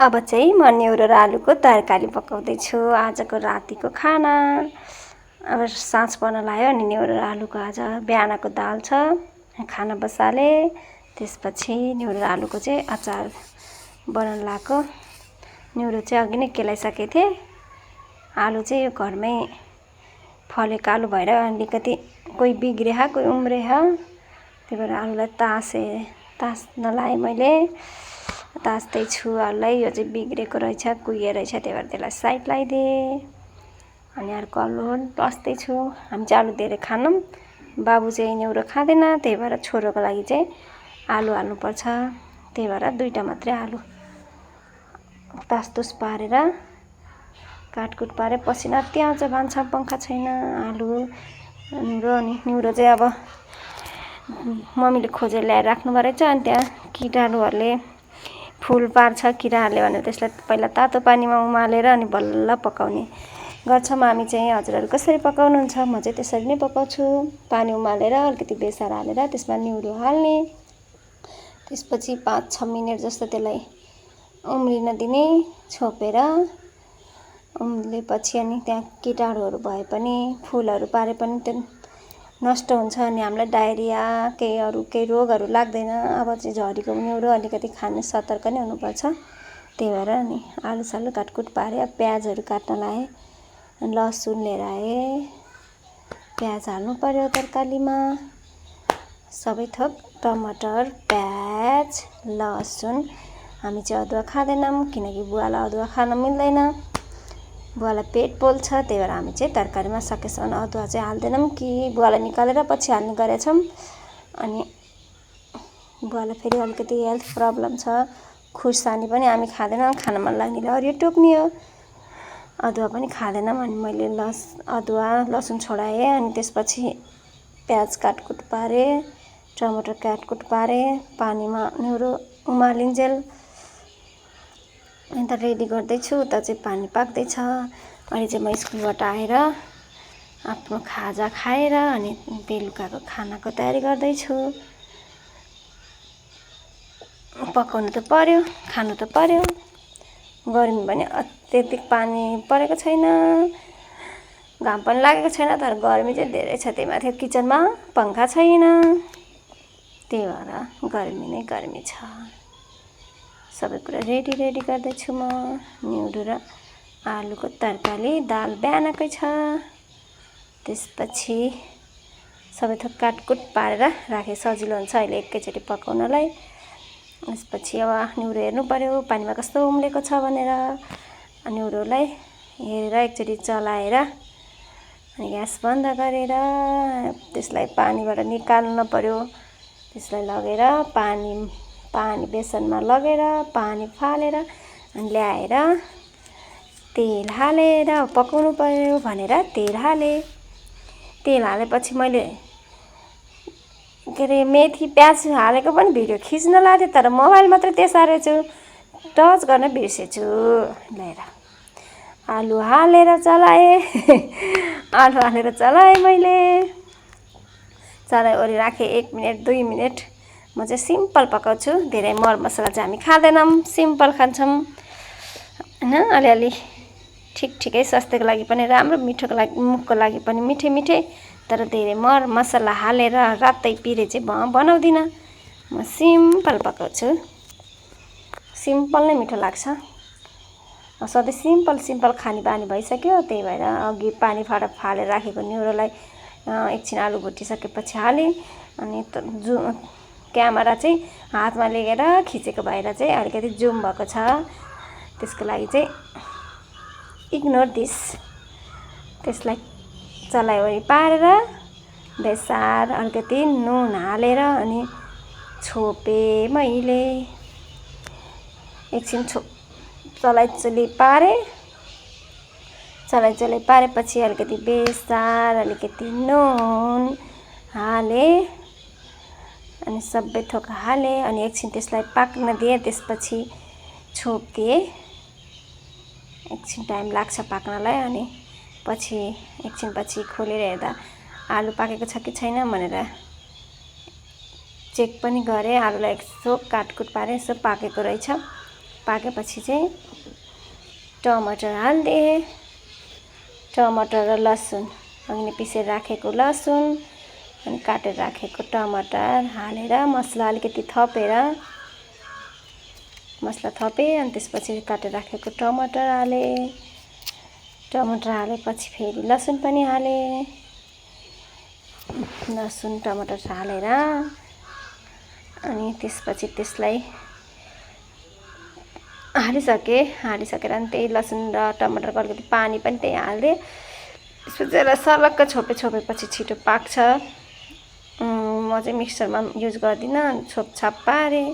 अब चाहिँ म न्युरो र आलुको तरकारी पकाउँदैछु आजको रातिको खाना। अब साँझ पर्न लाग्यो अनि न्युरो र आलुको आज बिहानको दाल छ खाना बसाले। त्यसपछि न्युरो र आलुको चाहिँ अचार बनाउन लाएको। न्युरो चाहिँ अघि नै केलाइसकेको थिएँ। आलु चाहिँ यो घरमै फलेको आलु भएर अलिकति कोही बिग्रिया कोही उम्रिया, त्यही भएर आलुलाई तास्न लाएँ मैले। तास्दैछु आलुलाई। यो चाहिँ बिग्रेको रहेछ, कुहिएको रहेछ, त्यही भएर त्यसलाई साइड लगाइदिएँ। अनि अर्को आलु तास्दैछु। हामी चाहिँ आलु धेरै खानौँ, बाबु चाहिँ न्युरो खाँदैन, त्यही भएर छोरोको लागि चाहिँ आलु हाल्नुपर्छ। त्यही भएर 2टा मात्रै आलु तासतुस पारेर काटकुट पारे। पसिना अति आउँछ, भान्सा पङ्खा छैन। आलु न्युरो चाहिँ अब मम्मीले खोजेर ल्याएर राख्नुभएको रहेछ। अनि त्यहाँ किटाणुहरूले फुल पार्छ किराहरूले भनेर त्यसलाई पहिला तातो पानीमा उमालेर अनि बल्ल पकाउने गर्छौँ हामी चाहिँ। हजुरहरू कसरी पकाउनुहुन्छ? म चाहिँ त्यसरी नै पकाउँछु। पानी उमालेर अलिकति बेसार हालेर त्यसमा न्युरो हाल्ने, त्यसपछि 5-6 मिनट जस्तो त्यसलाई उम्रिन दिने छोपेर। उम्लेपछि अनि त्यहाँ किटाणुहरू भए पनि फुलहरू पारे पनि त्यो नष्ट हुन्छ अनि हामीलाई डायरिया केही रोगहरू लाग्दैन। अब चाहिँ झरीको न्युरो अलिकति खाने सतर्क नै हुनुपर्छ। त्यही भएर अनि आलु सालु काटकुट पारे। प्याजहरू काट्न लाएँ, लसुन लिएर आएँ, प्याज हाल्नु पर्यो तरकारीमा। सबै थोक टमाटर, प्याज, लसुन। हामी चाहिँ अदुवा खाँदैनौँ किनकि बुवालाई अदुवा खान मिल्दैन, बुवालाई पेट पोल्छ। त्यही भएर हामी चाहिँ तरकारीमा सकेसम्म अदुवा चाहिँ हाल्दैनौँ कि बुवालाई निकालेर पछि हाल्ने गरेछौँ। अनि बुवालाई फेरि अलिकति हेल्थ प्रब्लम छ, खुर्सानी पनि हामी खाँदैनौँ, खान मन लाग्नेले हरियो टोक्ने हो। अदुवा पनि खाँदैनौँ। अनि मैले अदुवा लसुन छोडाएँ। अनि त्यसपछि प्याज काटकुट पारेँ, टमाटर काटकुट पारेँ, पानीमा न्युरो उमालिन्जेल अन्त रेडी गर्दैछु। उता चाहिँ पानी पाक्दैछ। अनि चाहिँ म स्कुलबाट आएर आफ्नो खाजा खाएर अनि बेलुकाको खानाको तयारी गर्दैछु। पकाउनु त पर्यो, खानु त पर्यो। गर्मी पनि अत्यधिक पानी परेको छैन, घाम पनि लागेको छैन, तर गर्मी चाहिँ धेरै छ। त्यही माथि किचनमा पङ्खा छैन, त्यही भएर गर्मी नै गर्मी छ। सबै कुरा रेडी गर्दैछु म। न्युरो र आलुको तरकारी, दाल बिहानकै छ। त्यसपछि सबै थोक काटकुट पारेर राखे सजिलो हुन्छ अहिले एकैचोटि पकाउनलाई। त्यसपछि अब न्युरो हेर्नु पर्यो पानीमा कस्तो उम्लेको छ भनेर। न्युरोलाई हेरेर एकचोटि चलाएर अनि ग्यास बन्द गरेर त्यसलाई पानीबाट निकाल्न पर्यो। त्यसलाई लगेर पानी बेसनमा लगेर पानी फालेर अनि ल्याएर तेल हालेर पकाउनु पर्यो भनेर तेल हालेँ। तेल हालेपछि मैले मेथी प्याज हालेको पनि भिडियो खिच्न लाग्थेँ, तर मोबाइल मात्रै तेर्सारेछु, टच गर्न बिर्सेछु। लिएर आलु हालेर चलाएँ आलु हालेर चलाएँ मैले। चलाइओरी राखेँ 1 मिनट 2 मिनट। म चाहिँ सिम्पल पकाउँछु, धेरै मरमसला चाहिँ हामी खाँदैनौँ, सिम्पल खान्छौँ होइन। अलिअलि ठिकै स्वास्थ्यको लागि पनि राम्रो, मिठोको लागि मुखको लागि पनि मिठै, तर धेरै मरमसला हालेर रातै पिरे चाहिँ बनाउँदिनँ। म सिम्पल पकाउँछु, सिम्पल नै मिठो लाग्छ। सधैँ सिम्पल खाने बानी भइसक्यो। त्यही भएर अघि पानी फालेर राखेको न्युरोलाई एकछिन आलु भुटिसकेपछि हालेँ। अनि क्यामेरा चाहिँ हातमा लिएर खिचेको भएर चाहिँ अलिकति जुम भएको छ, त्यसको लागि चाहिँ इग्नोर दिस। त्यसलाई चलाइवरी पारेर बेसार अलिकति नुन हालेर अनि छोपेँ मैले। एकछिन चलाइचली पारेपछि अलिकति बेसार अलिकति नुन हालेँ अनि सबै थोक हालेँ। अनि एकछिन त्यसलाई पाक्न दिएँ, त्यसपछि छोपिदिएँ। एकछिन टाइम लाग्छ पाक्नलाई। अनि पछि एकछिनपछि खोलेर हेर्दा आलु पाकेको छ कि छैन भनेर चेक पनि गरेँ। आलुलाई यसो काटकुट पारेँ, यसो पाकेको रहेछ। पाकेपछि चाहिँ टमाटर हालिदिएँ। टमाटर र लसुन, अघि नै पिसेर राखेको लसुन अनि काटेर राखेको टमाटर हालेर मसला अलिकति थपेर मसला थपेँ अनि त्यसपछि काटेर राखेको टमाटर हालेँ। टमाटर हालेपछि फेरि लसुन पनि हालेँ। लसुन टमाटर हालेर अनि त्यसपछि त्यसलाई हालिसकेर अनि त्यही लसुन र टमाटरको अलिकति पानी पनि त्यही हालिदिएँ। त्यसपछि त्यसलाई सर्लक्क छोपेपछि छिटो पाक्छ। म चाहिँ मिक्सरमा युज गर्दिनँ, छोपछाप पारेँ।